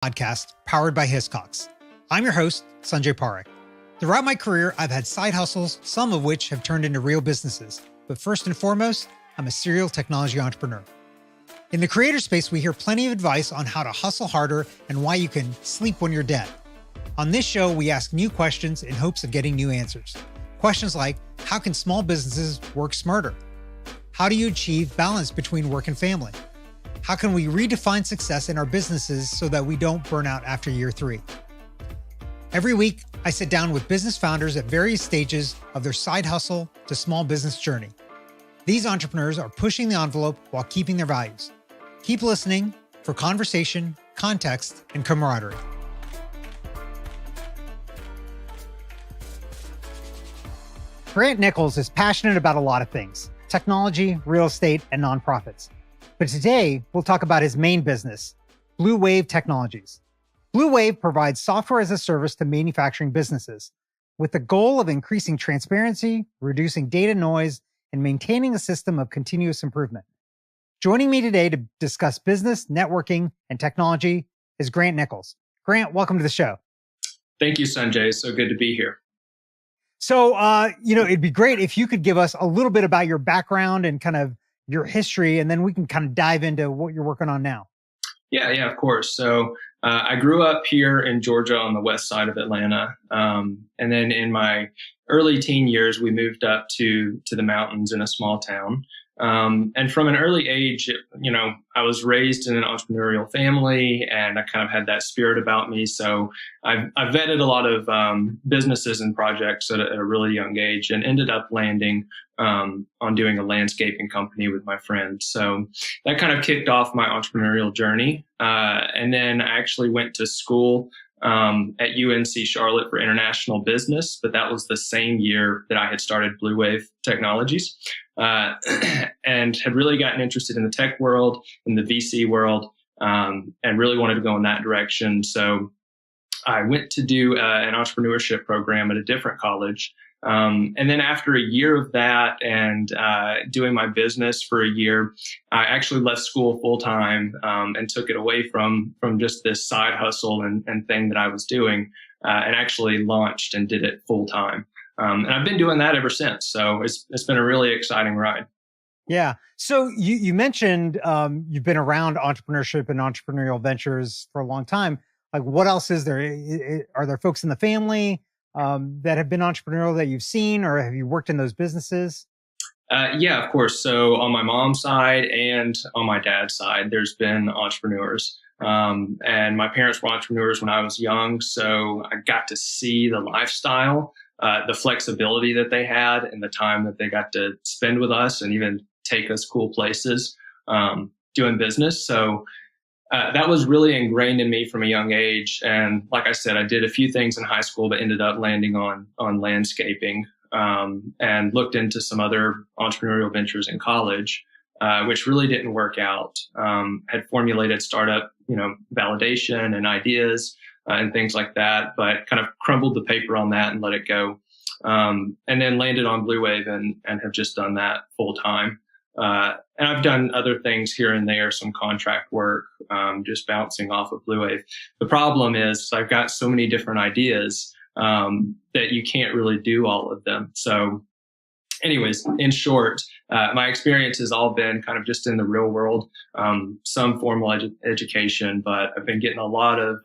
Podcast powered by Hiscox. I'm your host, Sanjay Parekh. Throughout my career, I've had side hustles, some of which have turned into real businesses. But first and foremost, I'm a serial technology entrepreneur. In the creator space, we hear plenty of advice on how to hustle harder and why you can sleep when you're dead. On this show, we ask new questions in hopes of getting new answers. Questions like, how can small businesses work smarter? How do you achieve balance between work and family? How can we redefine success in our businesses so that we don't burn out after year 3? Every week, I sit down with business founders at various stages of their side hustle to small business journey. These entrepreneurs are pushing the envelope while keeping their values. Keep listening for conversation, context, and camaraderie. Grant Nichols is passionate about a lot of things: technology, real estate, and nonprofits. But today, we'll talk about his main business, BluWave Technologies. BluWave provides software as a service to manufacturing businesses with the goal of increasing transparency, reducing data noise, and maintaining a system of continuous improvement. Joining me today to discuss business, networking, and technology is Grant Nichols. Grant, welcome to the show. Thank you, Sanjay. So good to be here. So, it'd be great if you could give us a little bit about your background and kind of your history, and then we can kind of dive into what you're working on now. Yeah, of course. So I grew up here in Georgia on the west side of Atlanta. And then in my early teen years, we moved up to the mountains in a small town. And from an early age, I was raised in an entrepreneurial family, and I kind of had that spirit about me. So I vetted a lot of businesses and projects at a really young age, and ended up landing on doing a landscaping company with my friend. So that kind of kicked off my entrepreneurial journey. And then I actually went to school at UNC Charlotte for international business, but that was the same year that I had started BluWave Technologies, and had really gotten interested in the tech world, in the VC world, and really wanted to go in that direction. So I went to do an entrepreneurship program at a different college. And then after a year of that and doing my business for a year, I actually left school full time and took it away from just this side hustle and thing that I was doing, and actually launched and did it full time. And I've been doing that ever since. So it's been a really exciting ride. Yeah. So you mentioned you've been around entrepreneurship and entrepreneurial ventures for a long time. Like, what else is there? Are there folks in the family that have been entrepreneurial that you've seen, or have you worked in those businesses? Yeah, of course. So on my mom's side and on my dad's side, there's been entrepreneurs. And my parents were entrepreneurs when I was young. So I got to see the lifestyle, the flexibility that they had, and the time that they got to spend with us and even take us cool places doing business. So that was really ingrained in me from a young age. And like I said, I did a few things in high school, but ended up landing on landscaping, and looked into some other entrepreneurial ventures in college, which really didn't work out. Had formulated startup, validation and ideas and things like that, but kind of crumbled the paper on that and let it go. And then landed on BluWave and have just done that full time. And I've done other things here and there, some contract work, just bouncing off of BluWave. The problem is I've got so many different ideas that you can't really do all of them. So anyways, in short, my experience has all been kind of just in the real world, some formal education, but I've been getting a lot of,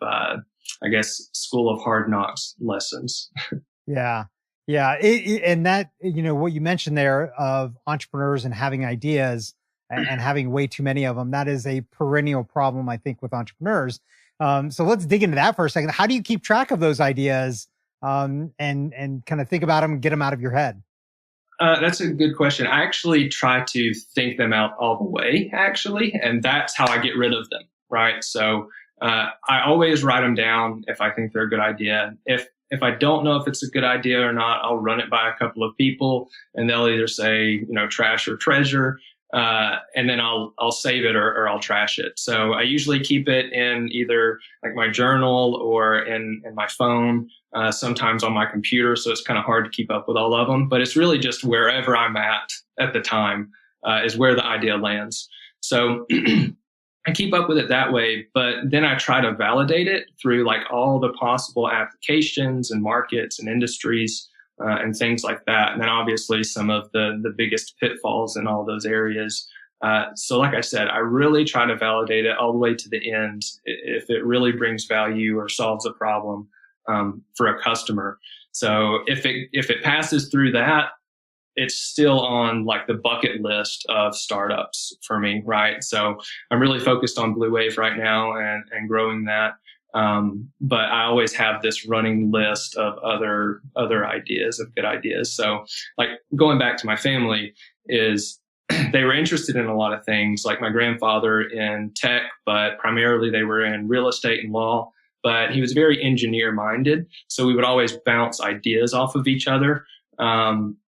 school of hard knocks lessons. Yeah. Yeah. And that, what you mentioned there of entrepreneurs and having ideas and having way too many of them, that is a perennial problem, I think, with entrepreneurs. So let's dig into that for a second. How do you keep track of those ideas and kind of think about them and get them out of your head? That's a good question. I actually try to think them out all the way, actually, and that's how I get rid of them, right? So I always write them down if I think they're a good idea. If I don't know if it's a good idea or not, I'll run it by a couple of people, and they'll either say, trash or treasure, and then I'll save it or I'll trash it. So I usually keep it in either like my journal or in my phone, sometimes on my computer. So it's kind of hard to keep up with all of them, but it's really just wherever I'm at the time is where the idea lands. So I keep up with it that way, but then I try to validate it through like all the possible applications and markets and industries and things like that. And then obviously some of the biggest pitfalls in all those areas. So like I said, I really try to validate it all the way to the end if it really brings value or solves a problem for a customer. So if it passes through that, it's still on like the bucket list of startups for me, right? So I'm really focused on BluWave right now and growing that. But I always have this running list of other ideas, of good ideas. So like going back to my family is they were interested in a lot of things, like my grandfather in tech, but primarily they were in real estate and law. But he was very engineer minded. So we would always bounce ideas off of each other.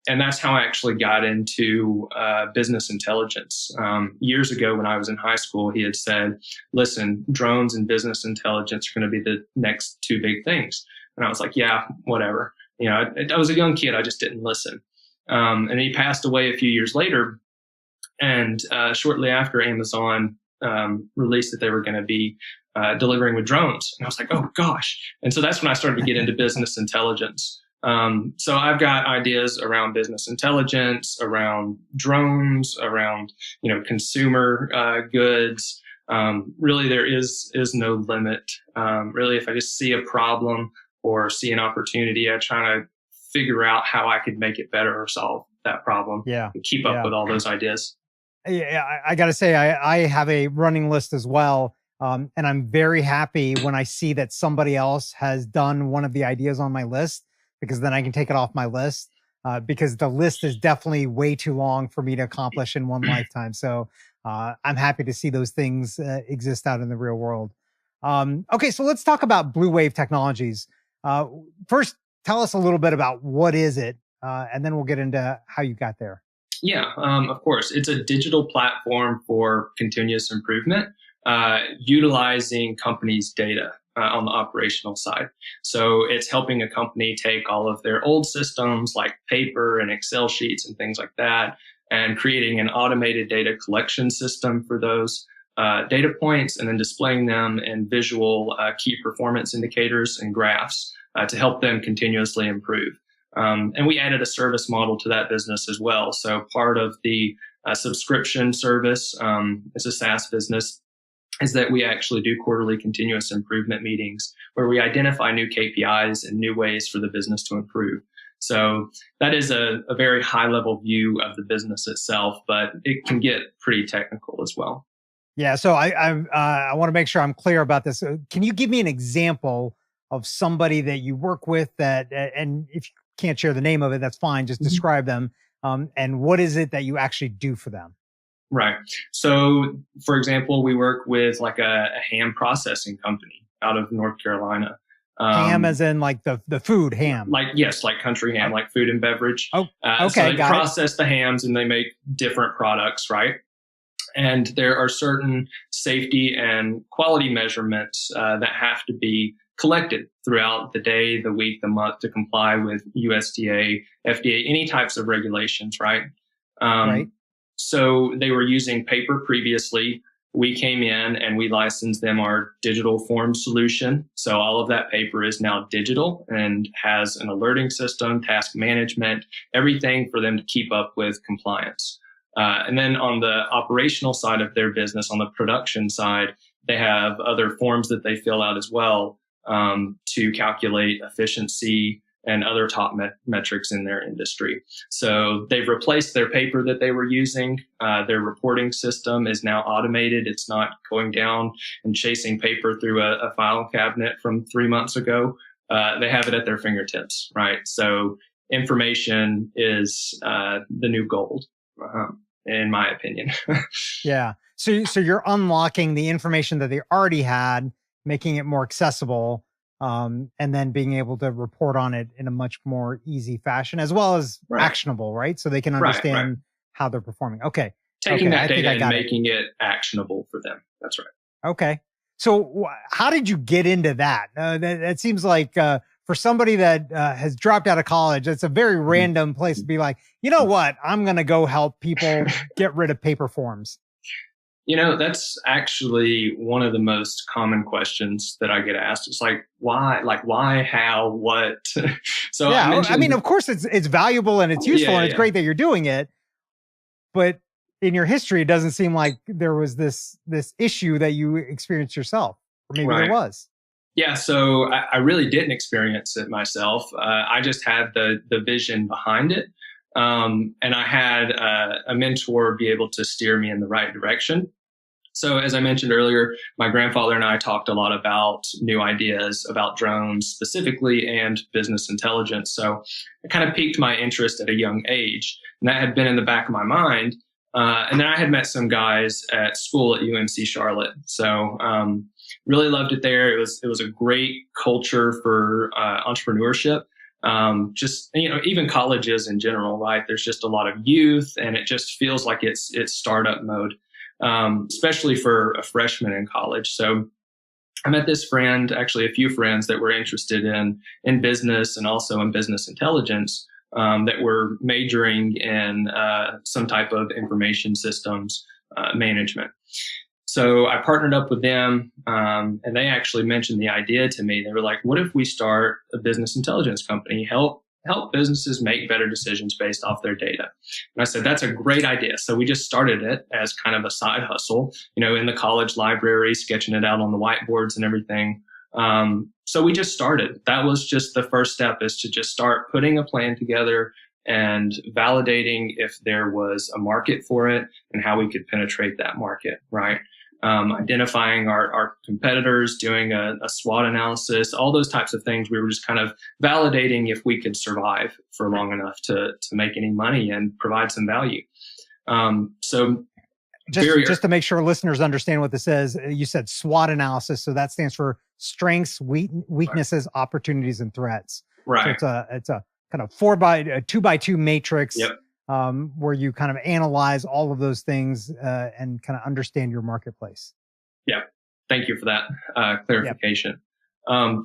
And that's how I actually got into business intelligence. Years ago when I was in high school, he had said, listen, drones and business intelligence are going to be the next two big things. And I was like, yeah, whatever. You know, I was a young kid. I just didn't listen. And he passed away a few years later. And shortly after, Amazon released that they were going to be delivering with drones. And I was like, oh, gosh. And so that's when I started to get into business intelligence. So I've got ideas around business intelligence, around drones, around, you know, consumer goods. Really, there is no limit. Really, if I just see a problem or see an opportunity, I try to figure out how I could make it better or solve that problem. Yeah. And keep up with all those ideas. Yeah, I got to say, I have a running list as well. And I'm very happy when I see that somebody else has done one of the ideas on my list, because then I can take it off my list, because the list is definitely way too long for me to accomplish in one lifetime. So I'm happy to see those things exist out in the real world. Okay, so let's talk about BluWave Technologies. First, tell us a little bit about what is it, and then we'll get into how you got there. Yeah, of course. It's a digital platform for continuous improvement, utilizing companies' data on the operational side. So it's helping a company take all of their old systems like paper and Excel sheets and things like that, and creating an automated data collection system for those data points, and then displaying them in visual key performance indicators and graphs to help them continuously improve. And we added a service model to that business as well. So part of the subscription service, it's a SaaS business, is that we actually do quarterly continuous improvement meetings where we identify new KPIs and new ways for the business to improve. So that is a very high level view of the business itself, but it can get pretty technical as well. Yeah. So I want to make sure I'm clear about this. Can you give me an example of somebody that you work with that, and if you can't share the name of it, that's fine. Just describe them. And what is it that you actually do for them? Right. So, for example, we work with like a ham processing company out of North Carolina. Ham as in like the food ham? Like, yes, like country ham, like food and beverage. Oh, okay. So they process the hams and they make different products, right? And there are certain safety and quality measurements that have to be collected throughout the day, the week, the month to comply with USDA, FDA, any types of regulations, right? Right. So they were using paper previously. We came in and we licensed them our digital form solution. So all of that paper is now digital and has an alerting system, task management, everything for them to keep up with compliance. And then on the operational side of their business, on the production side, they have other forms that they fill out as well to calculate efficiency and other top metrics in their industry. So they've replaced their paper that they were using. Their reporting system is now automated. It's not going down and chasing paper through a file cabinet from 3 months ago. They have it at their fingertips, right? So information is the new gold, in my opinion. Yeah. So you're unlocking the information that they already had, making it more accessible, and then being able to report on it in a much more easy fashion, as well as actionable, right? So they can understand how they're performing. Okay. Taking that data and making it actionable for them. That's right. Okay. So how did you get into that? That seems like for somebody that has dropped out of college, it's a very random place to be like, you know what? I'm going to go help people get rid of paper forms. That's actually one of the most common questions that I get asked. It's like, why? Like, why? How? What? So I Yeah, I mean, mentioned, of course, it's valuable and it's useful yeah, and it's yeah, great that you're doing it. But in your history, it doesn't seem like there was this issue that you experienced yourself, or maybe there right. was. Yeah, so I really didn't experience it myself. I just had the vision behind it, and I had a mentor be able to steer me in the right direction. So as I mentioned earlier, my grandfather and I talked a lot about new ideas about drones specifically and business intelligence. So it kind of piqued my interest at a young age, and that had been in the back of my mind. And then I had met some guys at school at UNC Charlotte. So really loved it there. It was a great culture for entrepreneurship. Just even colleges in general, right? There's just a lot of youth, and it just feels like it's startup mode, especially for a freshman in college. So I met this friend, actually a few friends that were interested in business and also in business intelligence, that were majoring in some type of information systems management. So I partnered up with them, and they actually mentioned the idea to me. They were like, "What if we start a business intelligence company, help businesses make better decisions based off their data?" And I said, "That's a great idea." So we just started it as kind of a side hustle, in the college library, sketching it out on the whiteboards and everything. So we just started. That was just the first step, is to just start putting a plan together and validating if there was a market for it and how we could penetrate that market, right? Identifying our competitors, doing a SWOT analysis, all those types of things. We were just kind of validating if we could survive for long enough to make any money and provide some value. So Just to make sure listeners understand what this is, you said SWOT analysis. So that stands for strengths, weaknesses, opportunities, and threats. right. So it's a kind of 2x2 matrix. Yep. Where you kind of analyze all of those things and kind of understand your marketplace. Yeah. Thank you for that clarification. Yep.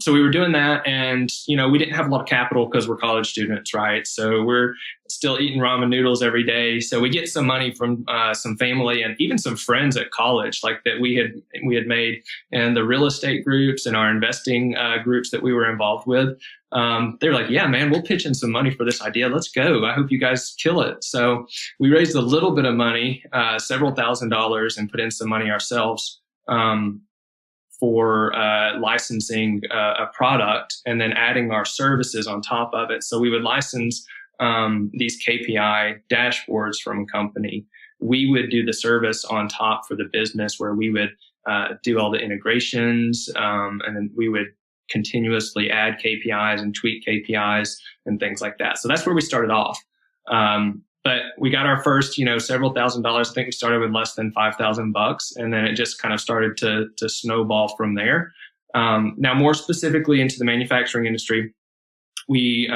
So we were doing that, and we didn't have a lot of capital because we're college students, right? So we're still eating ramen noodles every day. So we get some money from some family and even some friends at college, like that we had made in the real estate groups and our investing groups that we were involved with. They were like, "Yeah, man, we'll pitch in some money for this idea. Let's go. I hope you guys kill it." So we raised a little bit of money, several $1,000s, and put in some money ourselves for licensing a product and then adding our services on top of it. So we would license these KPI dashboards from a company. We would do the service on top for the business, where we would do all the integrations, and then we would continuously add KPIs and tweak KPIs and things like that. So that's where we started off. But we got our first, several $1,000s. I think we started with less than $5,000, and then it just kind of started to snowball from there. Now, more specifically into the manufacturing industry, we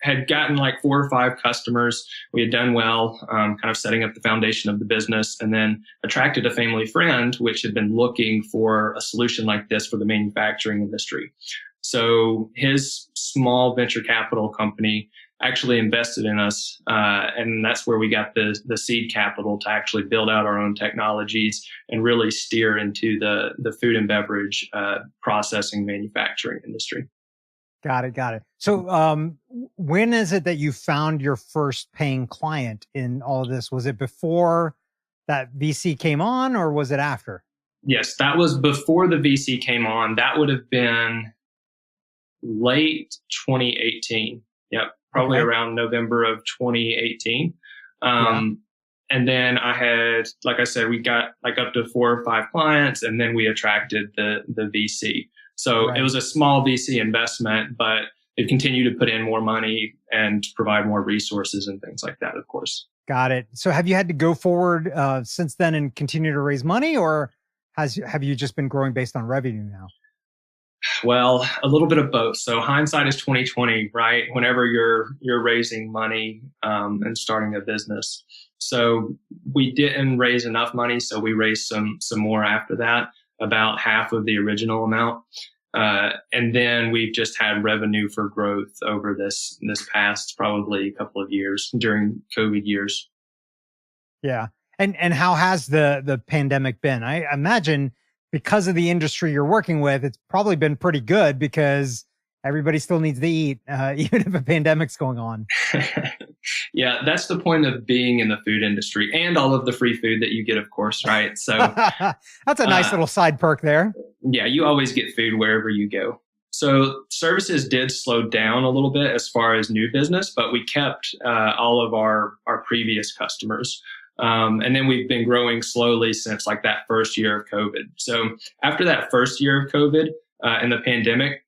had gotten like 4 or 5 customers. We had done well, kind of setting up the foundation of the business, and then attracted a family friend, which had been looking for a solution like this for the manufacturing industry. So his small venture capital company actually invested in us, and that's where we got the seed capital to actually build out our own technologies and really steer into the food and beverage processing manufacturing industry. Got it. So when is it that you found your first paying client in all of this? Was it before that VC came on, or was it after? Yes, that was before the VC came on. That would have been late 2018. Yep. Probably around November of 2018. And then I had, like I said, we got like up to 4 or 5 clients, and then we attracted the VC. So It was a small VC investment, but it continued to put in more money and provide more resources and things like that, of course. Got it. So have you had to go forward since then and continue to raise money, or have you just been growing based on revenue now? Well, a little bit of both. So hindsight is 2020, right? Whenever you're raising money and starting a business. So we didn't raise enough money, so we raised some more after that, about half of the original amount. And then we've just had revenue for growth over this past probably couple of years during COVID years. Yeah. And how has the pandemic been? I imagine because of the industry you're working with, it's probably been pretty good because everybody still needs to eat, even if a pandemic's going on. Yeah, that's the point of being in the food industry and all of the free food that you get, of course, right? So, That's a nice uh, little side perk there. yeah, you always get food wherever you go. So services did slow down a little bit as far as new business, but we kept all of our previous customers. And then we've been growing slowly since like that first year of COVID. So after that first year of COVID and the pandemic,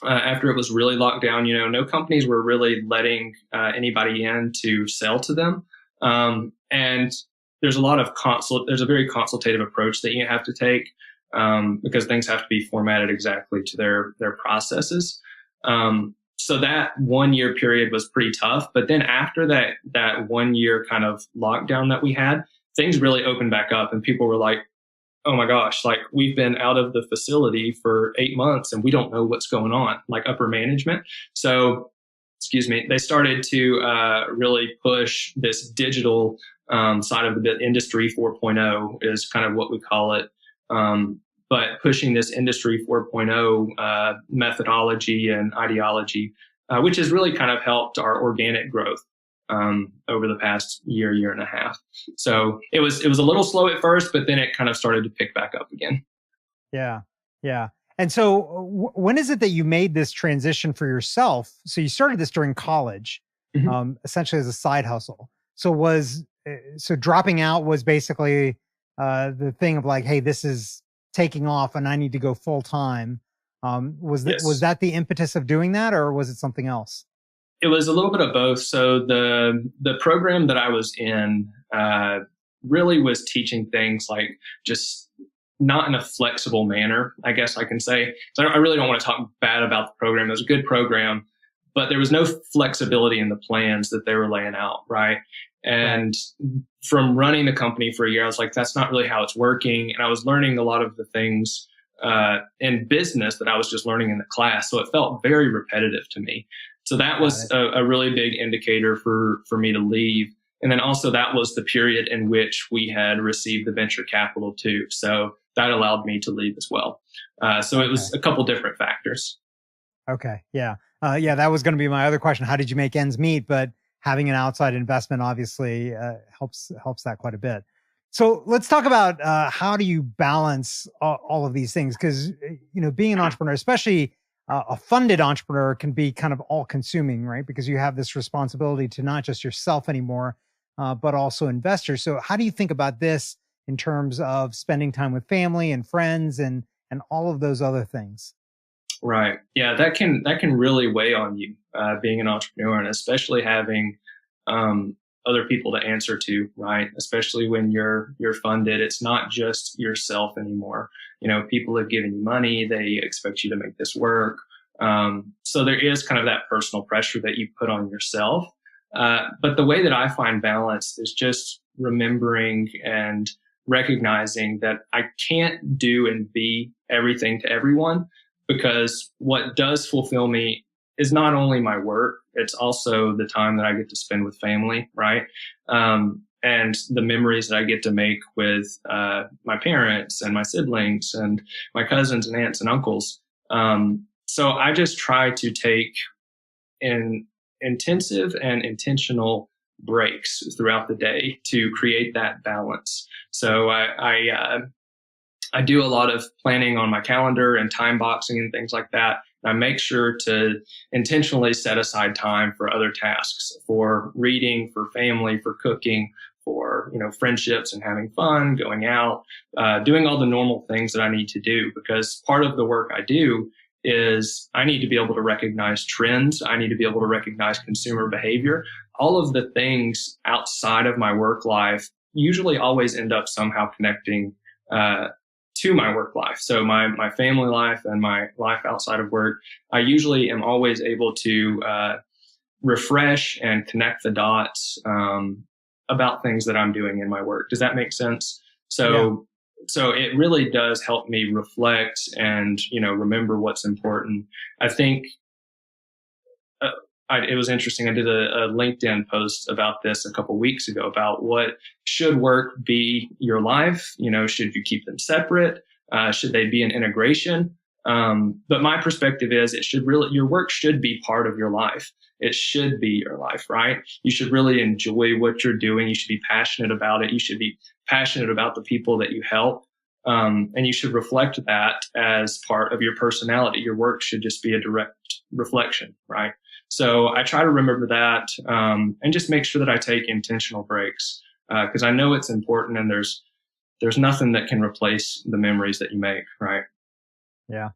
after it was really locked down, no companies were really letting anybody in to sell to them. And there's a lot of there's a very consultative approach that you have to take because things have to be formatted exactly to their processes. So that 1 year period was pretty tough. But then after that 1 year kind of lockdown that we had, things really opened back up and people were like, oh my gosh, like we've been out of the facility for 8 months and we don't know what's going on, like upper management. So, excuse me, they started to really push this digital side of the industry 4.0 is kind of what we call it. But pushing this industry 4.0 methodology and ideology, which has really kind of helped our organic growth over the past year and a half. So it was a little slow at first, but then it kind of started to pick back up again. Yeah. Yeah. And so when is it that you made this transition for yourself? So you started this during college, essentially as a side hustle. So so dropping out was basically the thing of like, hey, this is taking off and I need to go full time. Was that the impetus of doing that, or was it something else? It was a little bit of both. So the program that I was in really was teaching things like just not in a flexible manner, I guess I can say. So I really don't want to talk bad about the program. It was a good program, but there was no flexibility in the plans that they were laying out, right? And from running the company for a year, I was like, that's not really how it's working. And I was learning a lot of the things in business that I was just learning in the class. So it felt very repetitive to me. So that was a really big indicator for me to leave. And then also that was the period in which we had received the venture capital too. So that allowed me to leave as well. So it was a couple different factors. Okay. Yeah. That was going to be my other question. How did you make ends meet? But having an outside investment obviously helps that quite a bit. So let's talk about how do you balance all of these things? Because, being an entrepreneur, especially a funded entrepreneur, can be kind of all consuming, right? Because you have this responsibility to not just yourself anymore, but also investors. So how do you think about this in terms of spending time with family and friends and all of those other things? Right. Yeah, that can really weigh on you being an entrepreneur, and especially having other people to answer to, right? Especially when you're funded, it's not just yourself anymore. People have given you money; they expect you to make this work. So there is kind of that personal pressure that you put on yourself. But the way that I find balance is just remembering and recognizing that I can't do and be everything to everyone, because what does fulfill me is not only my work, it's also the time that I get to spend with family, right? And the memories that I get to make with my parents and my siblings and my cousins and aunts and uncles. So I just try to take intensive and intentional breaks throughout the day to create that balance. So I do a lot of planning on my calendar and time boxing and things like that. I make sure to intentionally set aside time for other tasks, for reading, for family, for cooking, for friendships and having fun, going out, doing all the normal things that I need to do. Because part of the work I do is I need to be able to recognize trends. I need to be able to recognize consumer behavior. All of the things outside of my work life usually always end up somehow connecting to my work life. So my family life and my life outside of work, I usually am always able to refresh and connect the dots about things that I'm doing in my work. Does that make sense? So it really does help me reflect and remember what's important. I think it was interesting. I did a LinkedIn post about this a couple of weeks ago about what should work be your life. Should you keep them separate? Should they be an integration? But my perspective is your work should be part of your life. It should be your life, right? You should really enjoy what you're doing. You should be passionate about it. You should be passionate about the people that you help. And you should reflect that as part of your personality. Your work should just be a direct reflection, right? So I try to remember that, and just make sure that I take intentional breaks, because I know it's important, and there's nothing that can replace the memories that you make, right? Yeah.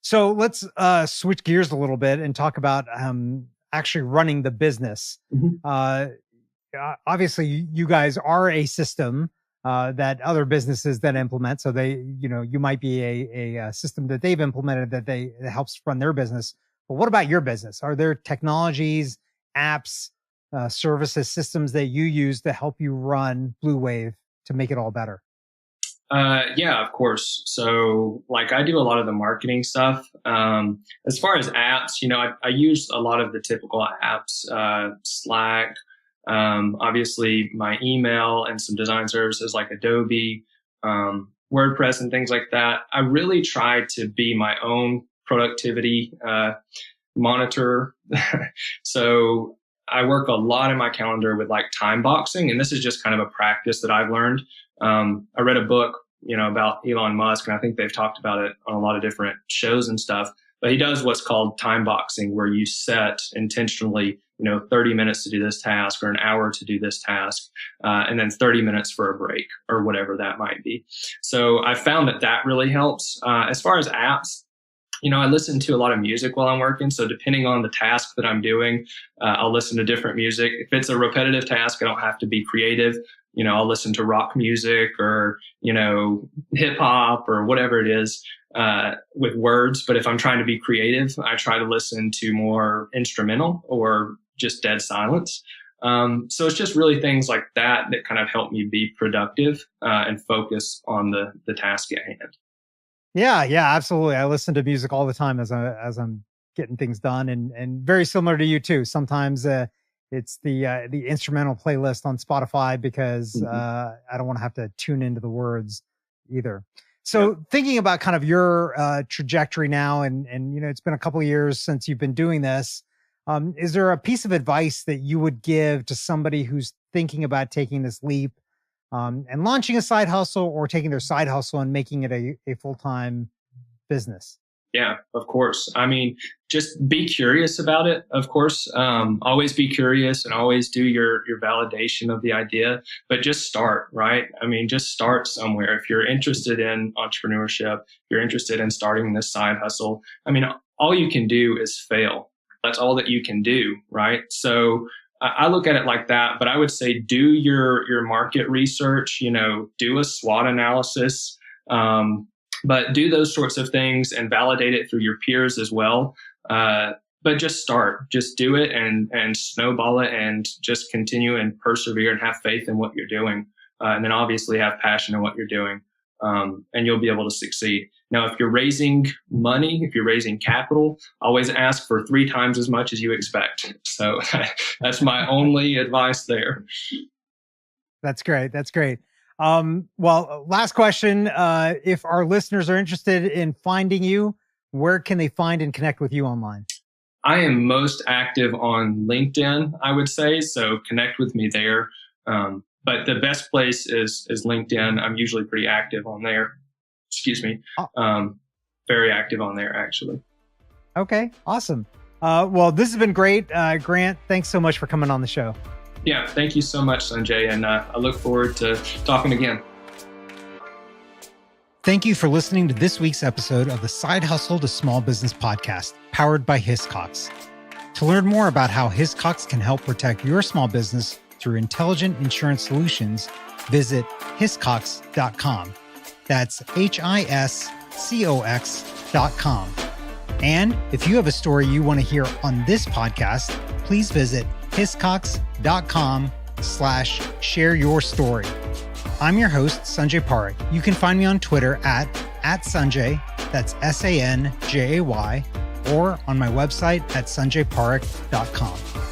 So let's switch gears a little bit and talk about actually running the business. Obviously, you guys are a system that other businesses that implement. So you might be a system that they've implemented that helps run their business. But what about your business? Are there technologies, apps, services, systems that you use to help you run BluWave to make it all better? Yeah, of course. So I do a lot of the marketing stuff. As far as apps, I use a lot of the typical apps, Slack, obviously my email, and some design services like Adobe, WordPress, and things like that. I really try to be my own productivity monitor. So I work a lot in my calendar with time boxing, and this is just kind of a practice that I've learned. I read a book, about Elon Musk, and I think they've talked about it on a lot of different shows and stuff, but he does what's called time boxing, where you set intentionally, 30 minutes to do this task, or an hour to do this task, and then 30 minutes for a break, or whatever that might be. So I found that really helps. As far as apps, I listen to a lot of music while I'm working. So depending on the task that I'm doing, I'll listen to different music. If it's a repetitive task, I don't have to be creative. I'll listen to rock music, or, hip hop, or whatever it is, with words. But if I'm trying to be creative, I try to listen to more instrumental or just dead silence. So it's just really things like that kind of help me be productive, and focus on the task at hand. Yeah, absolutely. I listen to music all the time as I'm getting things done, and very similar to you too. Sometimes it's the instrumental playlist on Spotify, because I don't want to have to tune into the words either. So thinking about kind of your trajectory now, and it's been a couple of years since you've been doing this. Is there a piece of advice that you would give to somebody who's thinking about taking this leap, and launching a side hustle, or taking their side hustle and making it a full-time business? Yeah, of course. I mean, just be curious about it. Of course, always be curious, and always do your validation of the idea, but just start, right? I mean, just start somewhere. If you're interested in entrepreneurship, you're interested in starting this side hustle, I mean, all you can do is fail. That's all that you can do, right? So I look at it like that, but I would say do your market research, do a SWOT analysis, but do those sorts of things and validate it through your peers as well. But just start, just do it, and snowball it, and just continue and persevere, and have faith in what you're doing. And then obviously have passion in what you're doing, and you'll be able to succeed. Now, if you're raising money, if you're raising capital, always ask for 3 times as much as you expect. So that's my only advice there. That's great. Well, last question. If our listeners are interested in finding you, where can they find and connect with you online? I am most active on LinkedIn, I would say. So connect with me there. But the best place is LinkedIn. I'm usually pretty active on there. Excuse me. Very active on there, actually. Okay, awesome. Well, this has been great. Grant, thanks so much for coming on the show. Yeah, thank you so much, Sanjay. And I look forward to talking again. Thank you for listening to this week's episode of the Side Hustle to Small Business podcast, powered by Hiscox. To learn more about how Hiscox can help protect your small business through intelligent insurance solutions, visit hiscox.com. That's HISCOX.com. And if you have a story you want to hear on this podcast, please visit hiscox.com/share your story. I'm your host, Sanjay Parekh. You can find me on Twitter at Sanjay, that's SANJAY, or on my website at sanjayparekh.com.